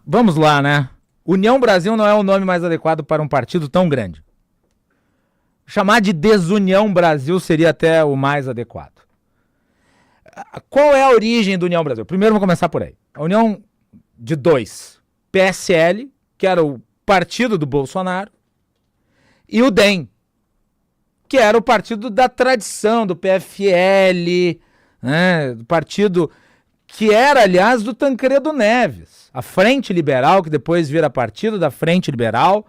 Vamos lá, né? União Brasil não é o nome mais adequado para um partido tão grande. Chamar de Desunião Brasil seria até o mais adequado. Qual é a origem do União Brasil? Primeiro vamos começar por aí. A união de dois. PSL, que era o partido do Bolsonaro, e o DEM, que era o partido da tradição, do PFL, né? Do partido que era, aliás, do Tancredo Neves. A Frente Liberal, que depois vira partido da Frente Liberal,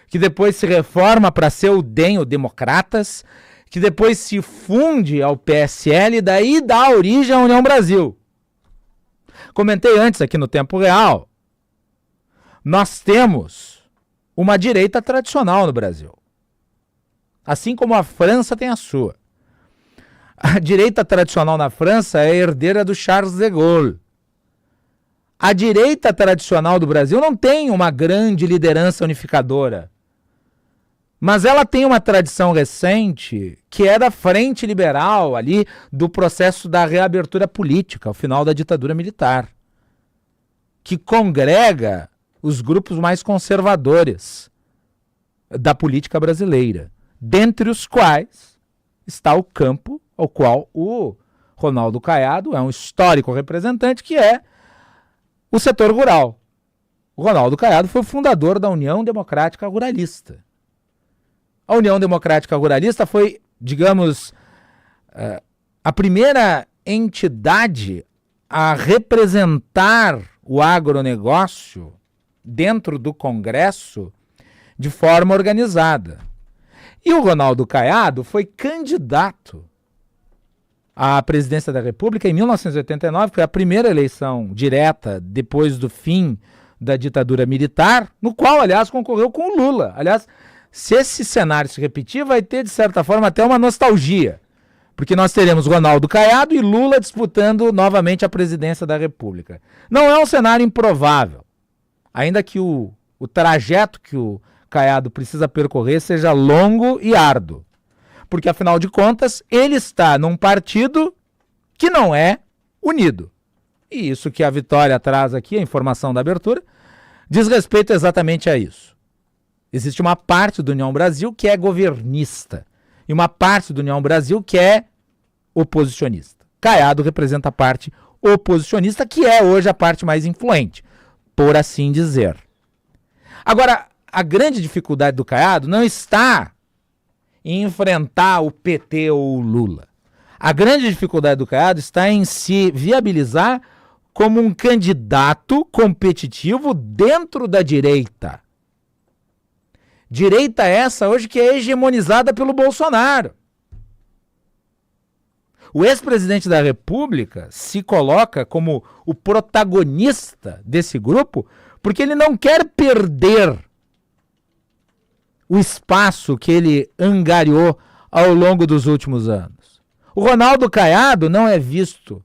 que depois se reforma para ser o DEM, o Democratas, que depois se funde ao PSL e daí dá origem à União Brasil. Comentei antes aqui no Tempo Real, nós temos uma direita tradicional no Brasil. Assim como a França tem a sua. A direita tradicional na França é herdeira do Charles de Gaulle. A direita tradicional do Brasil não tem uma grande liderança unificadora. Mas ela tem uma tradição recente que é da Frente Liberal, ali do processo da reabertura política, ao final da ditadura militar, que congrega os grupos mais conservadores da política brasileira, dentre os quais está o campo ao qual o Ronaldo Caiado é um histórico representante, que é o setor rural. O Ronaldo Caiado foi o fundador da União Democrática Ruralista. A União Democrática Ruralista foi, digamos, a primeira entidade a representar o agronegócio dentro do Congresso de forma organizada. E o Ronaldo Caiado foi candidato à presidência da República em 1989, que foi a primeira eleição direta depois do fim da ditadura militar, no qual, aliás, concorreu com o Lula. Aliás, se esse cenário se repetir, vai ter, de certa forma, até uma nostalgia, porque nós teremos Ronaldo Caiado e Lula disputando novamente a presidência da República. Não é um cenário improvável, ainda que o trajeto que o Caiado precisa percorrer seja longo e árduo, porque, afinal de contas, ele está num partido que não é unido. E isso que a Vitória traz aqui, a informação da abertura, diz respeito exatamente a isso. Existe uma parte do União Brasil que é governista e uma parte do União Brasil que é oposicionista. Caiado representa a parte oposicionista, que é hoje a parte mais influente, por assim dizer. Agora, a grande dificuldade do Caiado não está em enfrentar o PT ou o Lula. A grande dificuldade do Caiado está em se viabilizar como um candidato competitivo dentro da direita. Direita essa hoje que é hegemonizada pelo Bolsonaro. O ex-presidente da República se coloca como o protagonista desse grupo porque ele não quer perder o espaço que ele angariou ao longo dos últimos anos. O Ronaldo Caiado não é visto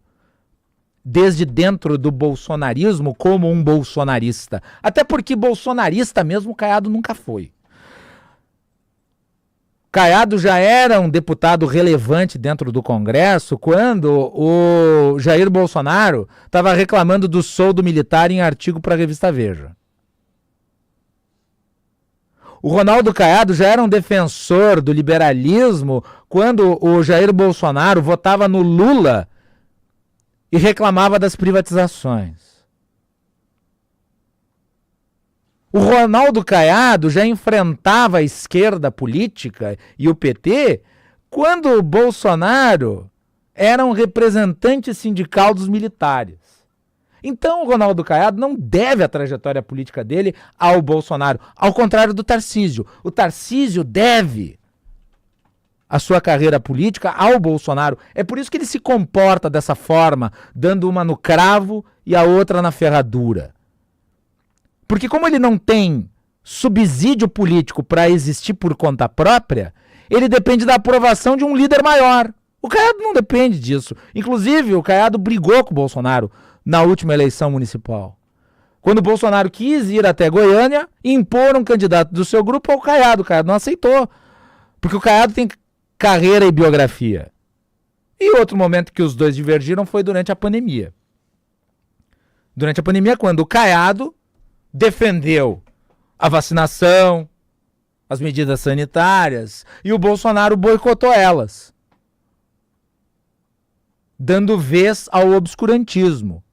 desde dentro do bolsonarismo como um bolsonarista. Até porque bolsonarista mesmo Caiado nunca foi. Caiado já era um deputado relevante dentro do Congresso quando o Jair Bolsonaro estava reclamando do soldo militar em artigo para a revista Veja. O Ronaldo Caiado já era um defensor do liberalismo quando o Jair Bolsonaro votava no Lula e reclamava das privatizações. O Ronaldo Caiado já enfrentava a esquerda política e o PT quando o Bolsonaro era um representante sindical dos militares. Então o Ronaldo Caiado não deve a trajetória política dele ao Bolsonaro, ao contrário do Tarcísio. O Tarcísio deve a sua carreira política ao Bolsonaro. É por isso que ele se comporta dessa forma, dando uma no cravo e a outra na ferradura. Porque como ele não tem subsídio político para existir por conta própria, ele depende da aprovação de um líder maior. O Caiado não depende disso. Inclusive, o Caiado brigou com o Bolsonaro na última eleição municipal. Quando o Bolsonaro quis ir até Goiânia e impor um candidato do seu grupo ao Caiado. O Caiado não aceitou, porque o Caiado tem carreira e biografia. E outro momento que os dois divergiram foi durante a pandemia. durante a pandemia, quando o Caiado defendeu a vacinação, as medidas sanitárias, e o Bolsonaro boicotou elas, dando vez ao obscurantismo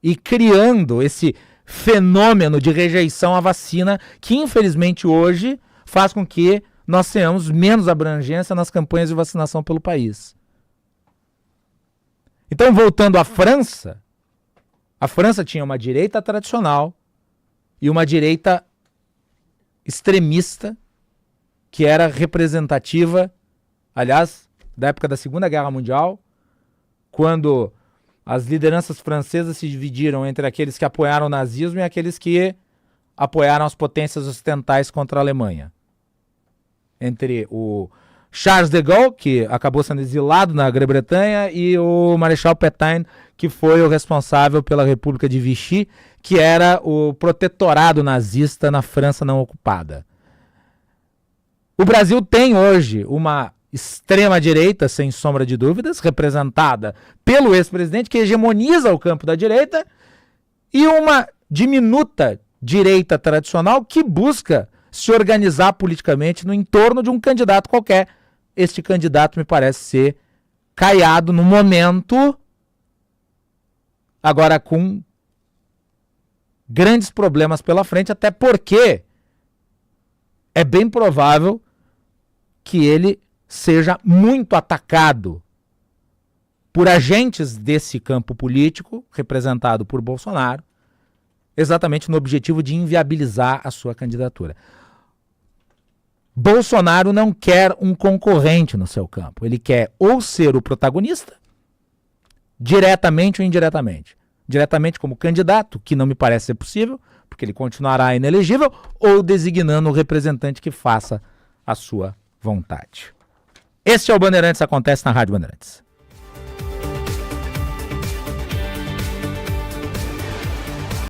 e criando esse fenômeno de rejeição à vacina que, infelizmente, hoje faz com que nós tenhamos menos abrangência nas campanhas de vacinação pelo país. Então, voltando à França, a França tinha uma direita tradicional e uma direita extremista que era representativa, aliás, da época da Segunda Guerra Mundial, quando as lideranças francesas se dividiram entre aqueles que apoiaram o nazismo e aqueles que apoiaram as potências ocidentais contra a Alemanha. Entre o Charles de Gaulle, que acabou sendo exilado na Grã-Bretanha, e o Marechal Pétain, que foi o responsável pela República de Vichy, que era o protetorado nazista na França não ocupada. O Brasil tem hoje uma extrema-direita, sem sombra de dúvidas, representada pelo ex-presidente, que hegemoniza o campo da direita, e uma diminuta direita tradicional que busca se organizar politicamente no entorno de um candidato qualquer. Este candidato me parece ser Caiado no momento, agora com grandes problemas pela frente, até porque é bem provável que ele seja muito atacado por agentes desse campo político, representado por Bolsonaro, exatamente no objetivo de inviabilizar a sua candidatura. Bolsonaro não quer um concorrente no seu campo. Ele quer ou ser o protagonista, diretamente ou indiretamente. Diretamente como candidato, que não me parece ser possível, porque ele continuará inelegível, ou designando o representante que faça a sua vontade. Este é o Bandeirantes Acontece na Rádio Bandeirantes.